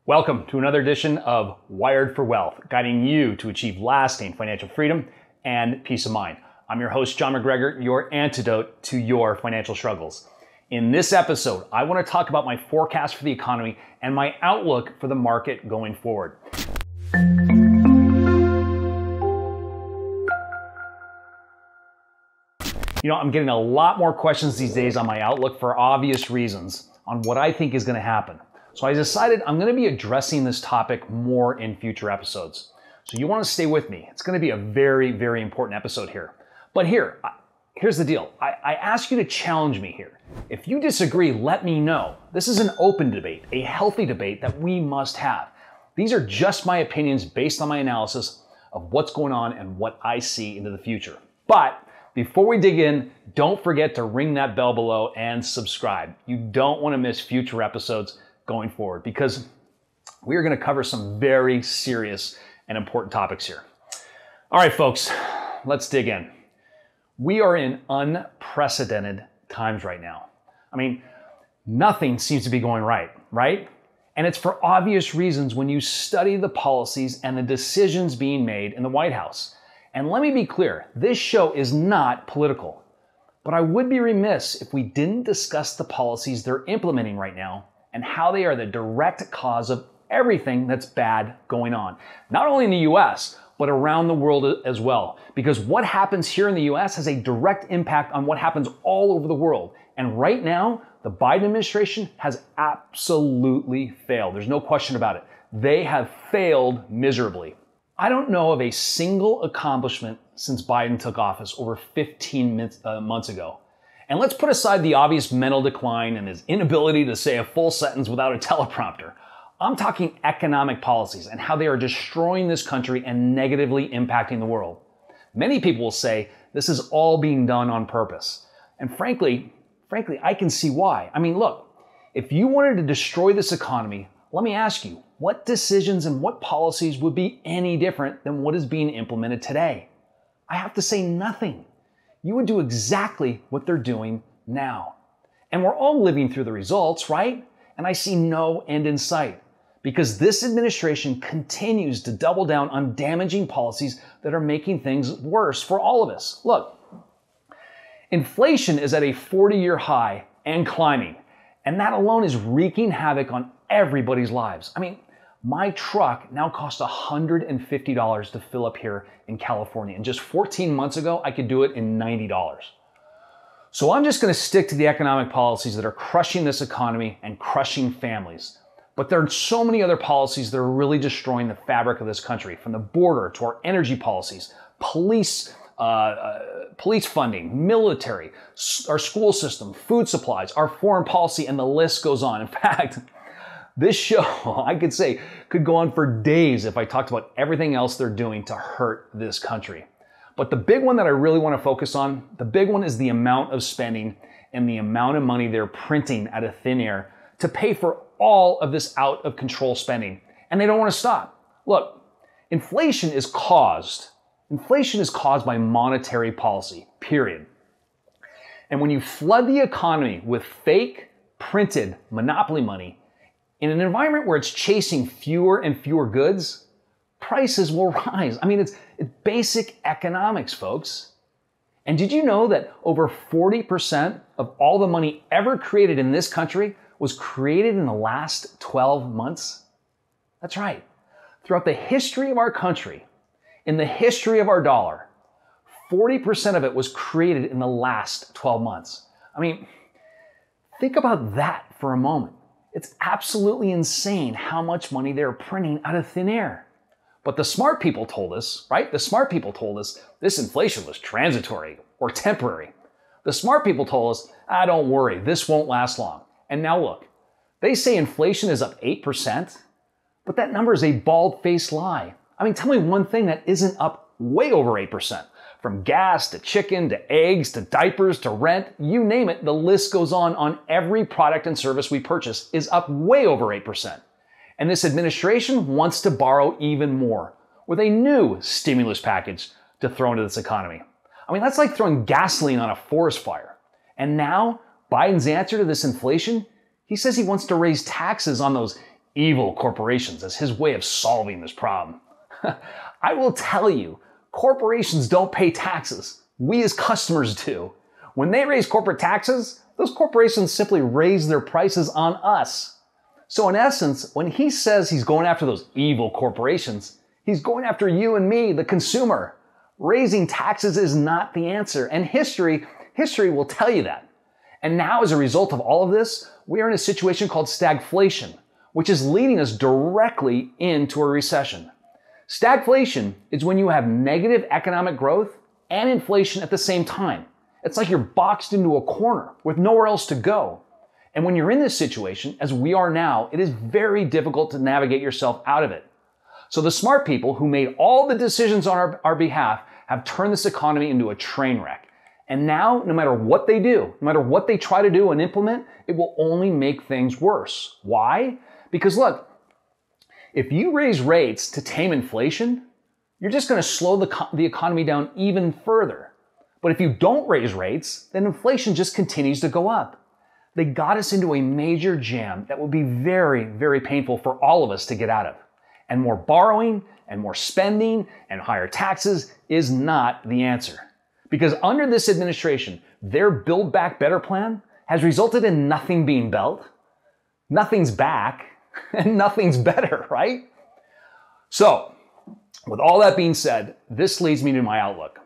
Welcome to another edition of Wired for Wealth, guiding you to achieve lasting financial freedom and peace of mind. I'm your host, John MacGregor, your antidote to your financial struggles. In this episode, I want to talk about my forecast for the economy and my outlook for the market going forward. I'm getting a lot more questions these days on my outlook for obvious reasons on what I think is going to happen. So I decided I'm going to be addressing this topic more in future episodes. So you want to stay with me. It's going to be a very, very important episode here. But here's the deal. I ask you to challenge me here. If you disagree, let me know. This is an open debate, a healthy debate that we must have. These are just my opinions based on my analysis of what's going on and what I see into the future. But before we dig in, don't forget to ring that bell below and subscribe. You don't want to miss future episodes going forward because we are going to cover some very serious and important topics here. All right, folks, let's dig in. We are in unprecedented times right now. I mean, nothing seems to be going right? And it's for obvious reasons when you study the policies and the decisions being made in the White House. And let me be clear, this show is not political, but I would be remiss if we didn't discuss the policies they're implementing right now and how they are the direct cause of everything that's bad going on. Not only in the US, but around the world as well. Because what happens here in the US has a direct impact on what happens all over the world. And right now, the Biden administration has absolutely failed. There's no question about it. They have failed miserably. I don't know of a single accomplishment since Biden took office over 15 months ago. And let's put aside the obvious mental decline and his inability to say a full sentence without a teleprompter. I'm talking economic policies and how they are destroying this country and negatively impacting the world. Many people will say this is all being done on purpose. And frankly, I can see why. I mean, look, if you wanted to destroy this economy, let me ask you, what decisions and what policies would be any different than what is being implemented today? I have to say nothing. You would do exactly what they're doing now. And we're all living through the results, right? And I see no end in sight because this administration continues to double down on damaging policies that are making things worse for all of us. Look, inflation is at a 40-year high and climbing, and that alone is wreaking havoc on everybody's lives. I mean, my truck now costs $150 to fill up here in California. And just 14 months ago, I could do it in $90. So I'm just going to stick to the economic policies that are crushing this economy and crushing families. But there are so many other policies that are really destroying the fabric of this country, from the border to our energy policies, police funding, military, our school system, food supplies, our foreign policy, and the list goes on. In fact, this show, I could say, could go on for days if I talked about everything else they're doing to hurt this country. But the big one that I really want to focus on, the big one is the amount of spending and the amount of money they're printing out of thin air to pay for all of this out of control spending. And they don't want to stop. Look, inflation is caused by monetary policy, period. And when you flood the economy with fake, printed monopoly money, in an environment where it's chasing fewer and fewer goods, prices will rise. I mean, it's basic economics, folks. And did you know that over 40% of all the money ever created in this country was created in the last 12 months? That's right. Throughout the history of our country, in the history of our dollar, 40% of it was created in the last 12 months. I mean, think about that for a moment. It's absolutely insane how much money they're printing out of thin air. But the smart people told us, right? The smart people told us this inflation was transitory or temporary. The smart people told us, don't worry, this won't last long. And now look, they say inflation is up 8%, but that number is a bald-faced lie. I mean, tell me one thing that isn't up way over 8%. From gas to chicken to eggs to diapers to rent, you name it, the list goes on every product and service we purchase is up way over 8%. And this administration wants to borrow even more with a new stimulus package to throw into this economy. I mean, that's like throwing gasoline on a forest fire. And now Biden's answer to this inflation, he says he wants to raise taxes on those evil corporations as his way of solving this problem. I will tell you, corporations don't pay taxes. We as customers do. When they raise corporate taxes, those corporations simply raise their prices on us. So in essence, when he says he's going after those evil corporations, he's going after you and me, the consumer. Raising taxes is not the answer, and history will tell you that. And now, as a result of all of this, we are in a situation called stagflation, which is leading us directly into a recession. Stagflation is when you have negative economic growth and inflation at the same time. It's like you're boxed into a corner with nowhere else to go. And when you're in this situation, as we are now, it is very difficult to navigate yourself out of it. So the smart people who made all the decisions on our behalf have turned this economy into a train wreck. And now, no matter what they do, no matter what they try to do and implement, it will only make things worse. Why? Because look, if you raise rates to tame inflation, you're just going to slow the economy down even further. But if you don't raise rates, then inflation just continues to go up. They got us into a major jam that will be very, very painful for all of us to get out of. And more borrowing and more spending and higher taxes is not the answer. Because under this administration, their Build Back Better plan has resulted in nothing being built, nothing's back, and nothing's better, right? So, with all that being said, this leads me to my outlook.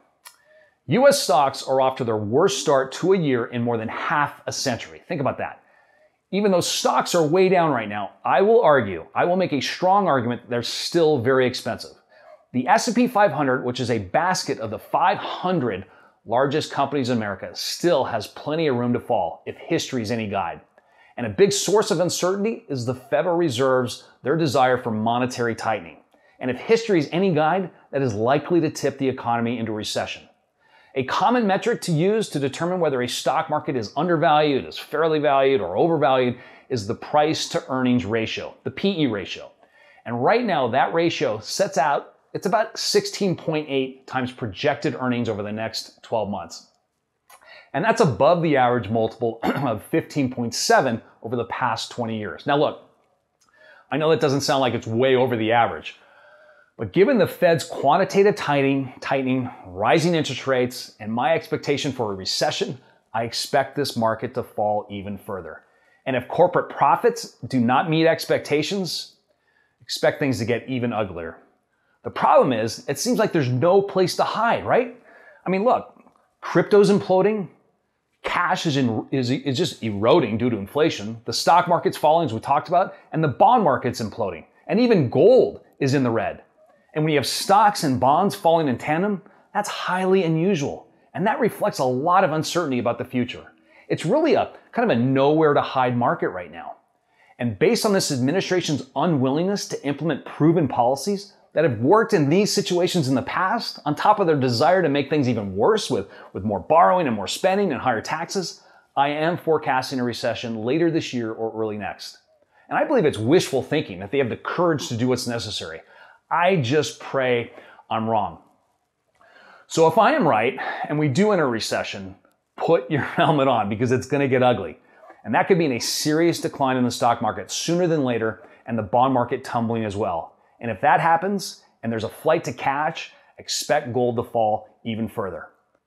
U.S. stocks are off to their worst start to a year in more than half a century. Think about that. Even though stocks are way down right now, I will make a strong argument they're still very expensive. The S&P 500, which is a basket of the 500 largest companies in America, still has plenty of room to fall if history is any guide. And a big source of uncertainty is the Federal Reserve's, their desire for monetary tightening. And if history is any guide, that is likely to tip the economy into recession. A common metric to use to determine whether a stock market is undervalued, is fairly valued, or overvalued is the price to earnings ratio, the PE ratio. And right now, that ratio sets out, it's about 16.8 times projected earnings over the next 12 months. And that's above the average multiple of 15.7 over the past 20 years. Now look, I know that doesn't sound like it's way over the average, but given the Fed's quantitative tightening, rising interest rates, and my expectation for a recession, I expect this market to fall even further. And if corporate profits do not meet expectations, expect things to get even uglier. The problem is, it seems like there's no place to hide, right? I mean, look, crypto's imploding, cash is just eroding due to inflation, the stock market's falling, as we talked about, and the bond market's imploding, and even gold is in the red. And when you have stocks and bonds falling in tandem, that's highly unusual. And that reflects a lot of uncertainty about the future. It's really a kind of a nowhere to hide market right now. And based on this administration's unwillingness to implement proven policies that have worked in these situations in the past, on top of their desire to make things even worse with more borrowing and more spending and higher taxes, I am forecasting a recession later this year or early next. And I believe it's wishful thinking that they have the courage to do what's necessary. I just pray I'm wrong. So if I am right and we do enter a recession, put your helmet on because it's going to get ugly. And that could mean a serious decline in the stock market sooner than later and the bond market tumbling as well. And if that happens and there's a flight to cash, expect gold to fall even further.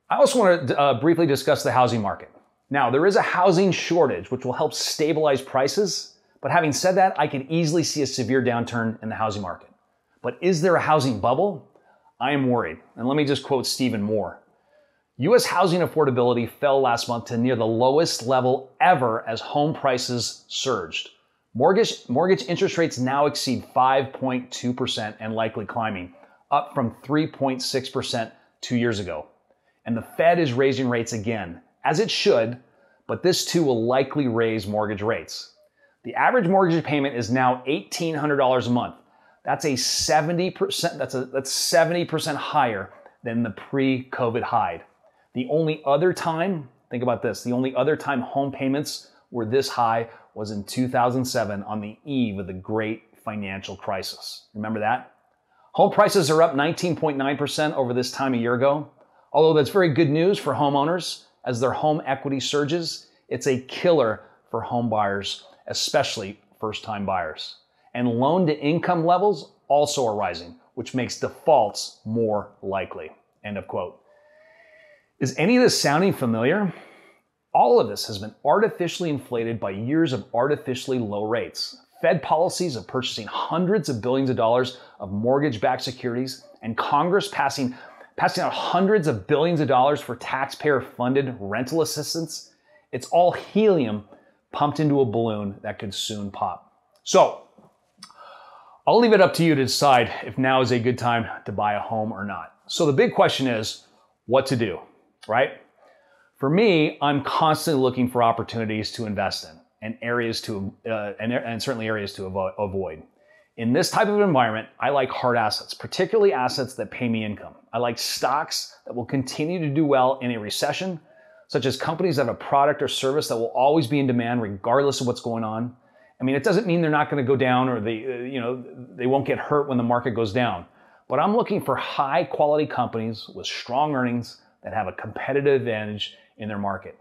I also want to briefly discuss the housing market. Now, there is a housing shortage which will help stabilize prices, but having said that, I could easily see a severe downturn in the housing market. But is there a housing bubble? I am worried. And let me just quote Stephen Moore. U.S. housing affordability fell last month to near the lowest level ever as home prices surged. Mortgage interest rates now exceed 5.2% and likely climbing, up from 3.6% 2 years ago. And the Fed is raising rates again, as it should, but this too will likely raise mortgage rates. The average mortgage payment is now $1,800 a month. That's 70%. That's 70% higher than the pre-COVID high. The only other time, think about this, the only other time home payments were this high was in 2007 on the eve of the great financial crisis. Remember that? Home prices are up 19.9% over this time a year ago. Although that's very good news for homeowners as their home equity surges, it's a killer for home buyers, especially first-time buyers. And loan to income levels also are rising, which makes defaults more likely. End of quote. Is any of this sounding familiar? All of this has been artificially inflated by years of artificially low rates. Fed policies of purchasing hundreds of billions of dollars of mortgage-backed securities, and Congress passing out hundreds of billions of dollars for taxpayer-funded rental assistance. It's all helium pumped into a balloon that could soon pop. So, I'll leave it up to you to decide if now is a good time to buy a home or not. So the big question is what to do, right? For me, I'm constantly looking for opportunities to invest in and areas to and certainly areas to avoid. In this type of environment, I like hard assets, particularly assets that pay me income. I like stocks that will continue to do well in a recession, such as companies that have a product or service that will always be in demand regardless of what's going on. I mean, it doesn't mean they're not going to go down or they won't get hurt when the market goes down. But I'm looking for high quality companies with strong earnings that have a competitive advantage in their market.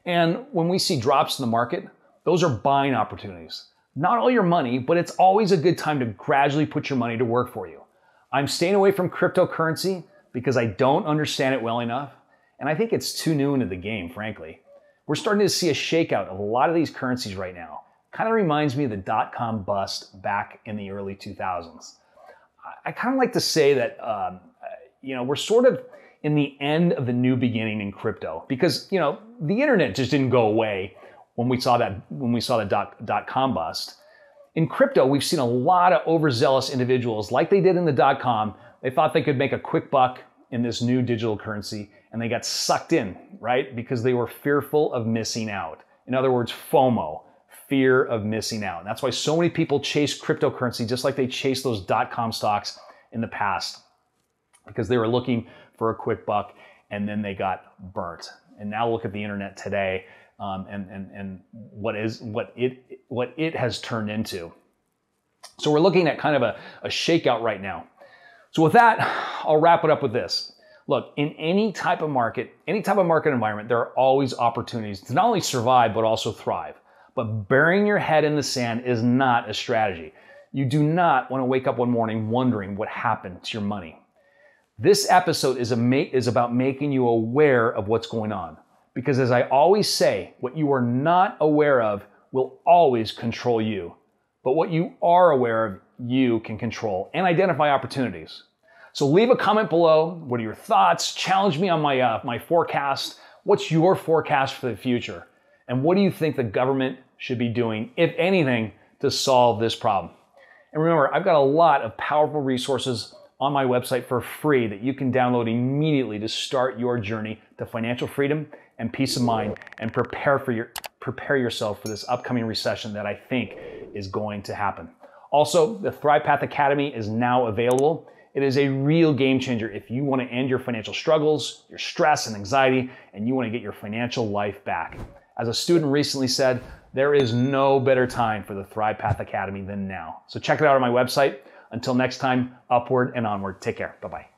And when we see drops in the market, those are buying opportunities. Not all your money, but it's always a good time to gradually put your money to work for you. I'm staying away from cryptocurrency because I don't understand it well enough. And I think it's too new into the game, frankly. We're starting to see a shakeout of a lot of these currencies right now. Kind of reminds me of the dot-com bust back in the early 2000s. I kind of like to say that, we're sort of in the end of the new beginning in crypto because, the internet just didn't go away when we saw the dot-com bust. In crypto, we've seen a lot of overzealous individuals like they did in the dot-com. They thought they could make a quick buck in this new digital currency and they got sucked in, right? Because they were fearful of missing out. In other words, FOMO, fear of missing out. And that's why so many people chase cryptocurrency just like they chased those dot-com stocks in the past because they were looking for a quick buck and then they got burnt. And now look at the internet today and what it has turned into. So we're looking at kind of a shakeout right now. So with that, I'll wrap it up with this. Look, in any type of market environment, there are always opportunities to not only survive, but also thrive. But burying your head in the sand is not a strategy. You do not want to wake up one morning wondering what happened to your money. This episode is about making you aware of what's going on. Because as I always say, what you are not aware of will always control you. But what you are aware of, you can control and identify opportunities. So leave a comment below. What are your thoughts? Challenge me on my forecast. What's your forecast for the future? And what do you think the government should be doing, if anything, to solve this problem? And remember, I've got a lot of powerful resources on my website for free that you can download immediately to start your journey to financial freedom and peace of mind and prepare yourself for this upcoming recession that I think is going to happen. Also, the Thrive Path Academy is now available. It is a real game changer if you want to end your financial struggles, your stress and anxiety, and you want to get your financial life back. As a student recently said, there is no better time for the Thrive Path Academy than now. So check it out on my website. Until next time, upward and onward. Take care. Bye-bye.